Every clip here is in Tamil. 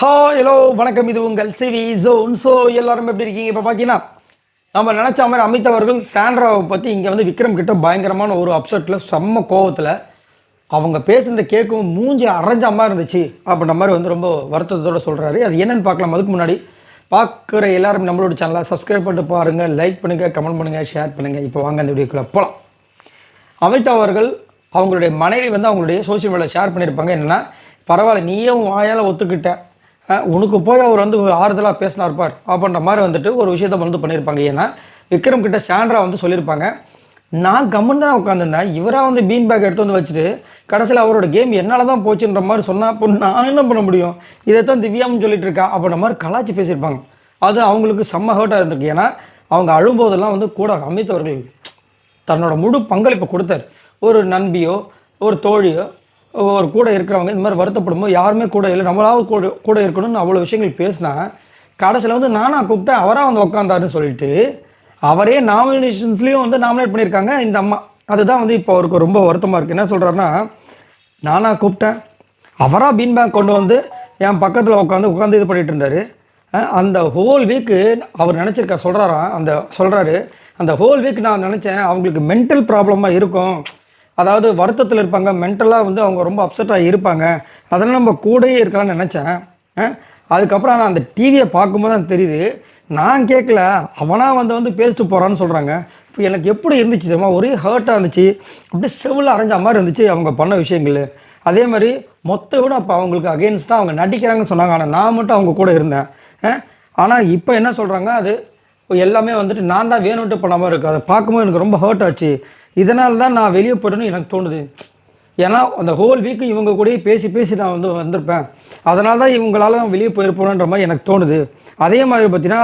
ஹலோ வணக்கம். இது உங்கள் சிவி ஜோன். ஸோ எல்லாரும் எப்படி இருக்கீங்க? இப்போ பார்த்தீங்கன்னா நம்ம நினச்ச மாதிரி அமித் அவர்கள் சாண்ட்ராவை பற்றி இங்கே வந்து விக்ரம் கிட்ட பயங்கரமான ஒரு அப்செட்டில் செம்ம கோவத்தில் அவங்க பேசுனதை கேட்கும் மூஞ்சி அரைஞ்ச மாதிரி இருந்துச்சு அப்படின்ற மாதிரி வந்து ரொம்ப வருத்தத்தோடு சொல்கிறாரு. அது என்னென்னு பார்க்கலாம். அதுக்கு முன்னாடி பார்க்குற எல்லாரும் நம்மளோட சேனலை சப்ஸ்கிரைப் பண்ணிட்டு பாருங்கள், லைக் பண்ணுங்கள், கமெண்ட் பண்ணுங்கள், ஷேர் பண்ணுங்கள். இப்போ வாங்க அந்த வீடியோக்குள்ளே போகலாம். அமித் அவர்கள் அவங்களுடைய மனைவி வந்து அவங்களுடைய சோஷியல் மீடியாவில் ஷேர் பண்ணியிருப்பாங்க. என்னென்னா, பரவாயில்ல நீயே வாயால் ஒத்துக்கிட்ட, உனக்கு போய் அவர் வந்து ஆறுதலாக பேசினா இருப்பார் அப்படின்ற மாதிரி வந்துட்டு ஒரு விஷயத்த வந்து பண்ணியிருப்பாங்க. ஏன்னா விக்ரம் கிட்ட சாண்ட்ரா வந்து சொல்லியிருப்பாங்க, நான் கம்மன் தான் உட்காந்துருந்தேன், இவராக வந்து பீன் பேக் எடுத்து வந்து வச்சுட்டு கடைசியில் அவரோட கேம் என்னால் தான் போச்சுன்ற மாதிரி சொன்னால் அப்போ நான் என்ன பண்ண முடியும், இதைத்தான் திவ்யாவும் சொல்லிட்டு இருக்கா அப்படின்ற மாதிரி கலாச்சி பேசியிருப்பாங்க. அது அவங்களுக்கு செம்ம ஹர்ட்டாக இருந்திருக்கு. ஏன்னா அவங்க அழும்போதெல்லாம் வந்து கூட அமித் அவர்கள் தன்னோட முழு பங்களிப்பை கொடுத்தார். ஒரு நண்பியோ ஒரு தோழியோ ஒரு கூட இருக்கிறவங்க இந்த மாதிரி வருத்தப்படும்போது யாருமே கூட இல்லை, நம்மளாவது கூட இருக்கணும்னு அவ்வளோ விஷயங்கள் பேசினா கடைசியில் வந்து நானாக கூப்பிட்டேன் அவராக வந்து உட்காந்தாருன்னு சொல்லிட்டு அவரே நாமினேஷன்ஸ்லேயும் வந்து நாமினேட் பண்ணியிருக்காங்க இந்த அம்மா. அதுதான் வந்து இப்போ அவருக்கு ரொம்ப வருத்தமாக இருக்குது. என்ன சொல்கிறாருன்னா, நானாக கூப்பிட்டேன், அவராக பீன் பேக் கொண்டு வந்து என் பக்கத்தில் உட்காந்து இது பண்ணிகிட்டு இருந்தார். அந்த ஹோல் வீக்கு அவர் நினச்சிருக்கா சொல்கிறாரு, அந்த ஹோல் வீக் நான் நினச்சேன் அவங்களுக்கு மென்டல் ப்ராப்ளமாக இருக்கும், அதாவது வருத்தத்தில் இருப்பாங்க, மென்டலாக வந்து அவங்க ரொம்ப அப்செட்டாக இருப்பாங்க, அதெல்லாம் நம்ம கூடயே இருக்கலாம்னு நினச்சேன். அதுக்கப்புறம் நான் அந்த டிவியை பார்க்கும்போது தான் தெரியுது, நான் கேட்கல, அவனாக வந்து பேசிட்டு போகிறான்னு சொல்கிறாங்க. இப்போ எனக்கு எப்படி இருந்துச்சு தெரியுமா, ஒரே ஹர்ட்டாக இருந்துச்சு, அப்படியே செவில் அரைஞ்ச மாதிரி இருந்துச்சு அவங்க பண்ண விஷயங்கள். அதே மாதிரி மொத்த விட அப்போ அவங்களுக்கு அகெயின்ஸ்டாக அவங்க நடிக்கிறாங்கன்னு சொன்னாங்க, ஆனால் நான் மட்டும் அவங்க கூட இருந்தேன். ஆனால் இப்போ என்ன சொல்கிறாங்க, அது எல்லாமே வந்துட்டு நான் தான் வேணும்ட்டு பண்ண மாதிரி இருக்குது. அதை பார்க்கும்போது எனக்கு ரொம்ப ஹர்ட் ஆச்சு, இதனால தான் நான் வெளியே போய்ட்டேன்னு எனக்கு தோணுது. ஏன்னா அந்த ஹோல் வீக்கு இவங்க கூட பேசி நான் வந்திருப்பேன், அதனால தான் இவங்களால நான் வெளியே போயிருப்போன்ற மாதிரி எனக்கு தோணுது. அதே மாதிரி பார்த்தீங்கன்னா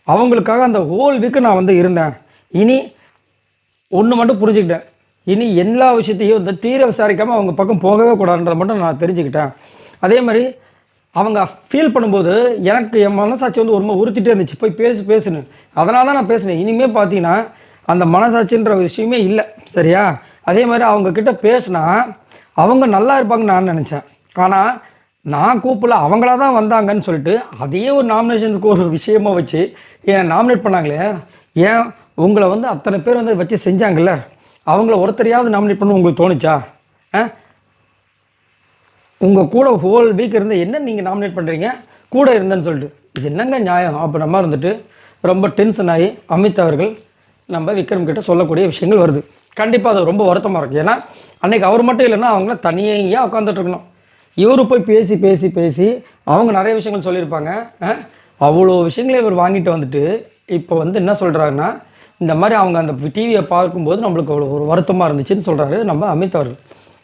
அவங்களுக்காக அந்த ஹோல் வீக்கு நான் வந்து இருந்தேன். இனி ஒன்று மட்டும் புரிஞ்சுக்கிட்டேன், இனி எல்லா விஷயத்தையும் இந்த தீர விசாரிக்காமல் அவங்க பக்கம் போகவே கூடாதுன்றதை மட்டும் நான் தெரிஞ்சுக்கிட்டேன். அதே மாதிரி அவங்க ஃபீல் பண்ணும்போது எனக்கு என் மனசாட்சி வந்து ஒரு உறுத்திட்டே இருந்துச்சு, போய் பேசுன்னு. அதனால தான் நான் பேசினேன். இனிமேல் பார்த்தீங்கன்னா அந்த மனசாட்சின்ற விஷயமே இல்லை, சரியா? அதே மாதிரி அவங்கக்கிட்ட பேசினா அவங்க நல்லா இருப்பாங்கன்னு நான் நினச்சேன். ஆனால் நான் கூப்பிடல, அவங்களா தான் வந்தாங்கன்னு சொல்லிட்டு அதையே ஒரு நாமினேஷன்ஸுக்கு ஒரு விஷயமாக வச்சு ஏன் நாமினேட் பண்ணாங்களே, ஏன் உங்களை வந்து அத்தனை பேர் வந்து வச்சு செஞ்சாங்கல்ல, அவங்கள ஒருத்தரையாவது நாமினேட் பண்ண உங்களுக்கு தோணுச்சா? உங்கள் கூட ஹோல் வீக் இருந்து என்ன நீங்கள் நாமினேட் பண்ணுறீங்க கூட இருந்தேன்னு சொல்லிட்டு, இது என்னங்க நியாயம் அப்படின்ற மாதிரி இருந்துட்டு ரொம்ப டென்ஷன் ஆகி அமித் அவர்கள் நம்ம விக்ரம் கிட்ட சொல்லக்கூடிய விஷயங்கள் வருது. கண்டிப்பாக அது ரொம்ப வருத்தமாக இருக்குது. ஏன்னா அன்றைக்கி அவர் மட்டும் இல்லைன்னா அவங்கள தனியாக உட்காந்துட்ருக்கணும். இவர் போய் பேசி அவங்க நிறைய விஷயங்கள் சொல்லியிருப்பாங்க. அவ்வளோ விஷயங்களை இவர் வாங்கிட்டு வந்துட்டு இப்போ வந்து என்ன சொல்கிறாருன்னா, இந்த மாதிரி அவங்க அந்த டிவியை பார்க்கும்போது நம்மளுக்கு அவ்வளோ ஒரு வருத்தமாக இருந்துச்சுன்னு சொல்கிறாரு நம்ம அமித் அவர்கள்.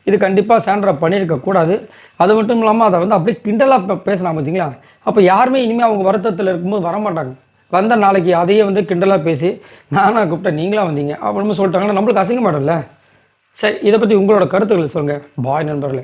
இது கண்டிப்பாக சாண்ட்ரா பண்ணியிருக்கக்கூடாது. அது மட்டும் இல்லாமல் அதை வந்து அப்படியே கிண்டலாக பேசலாம் பார்த்தீங்களா? அப்போ யாருமே இனிமேல் அவங்க வருத்தத்தில் இருக்கும்போது வரமாட்டாங்க. வந்த நாளைக்கு அதையே வந்து கிண்டலாக பேசி நானாக கூப்பிட்டேன் நீங்களாக வந்தீங்க அப்படின்னு சொல்லிட்டாங்கன்னா நம்மளுக்கு அசிங்கமாடும்ல. சரி, இதை பற்றி உங்களோட கருத்துக்களை சொல்லுங்கள். பாய் நண்பர்களே.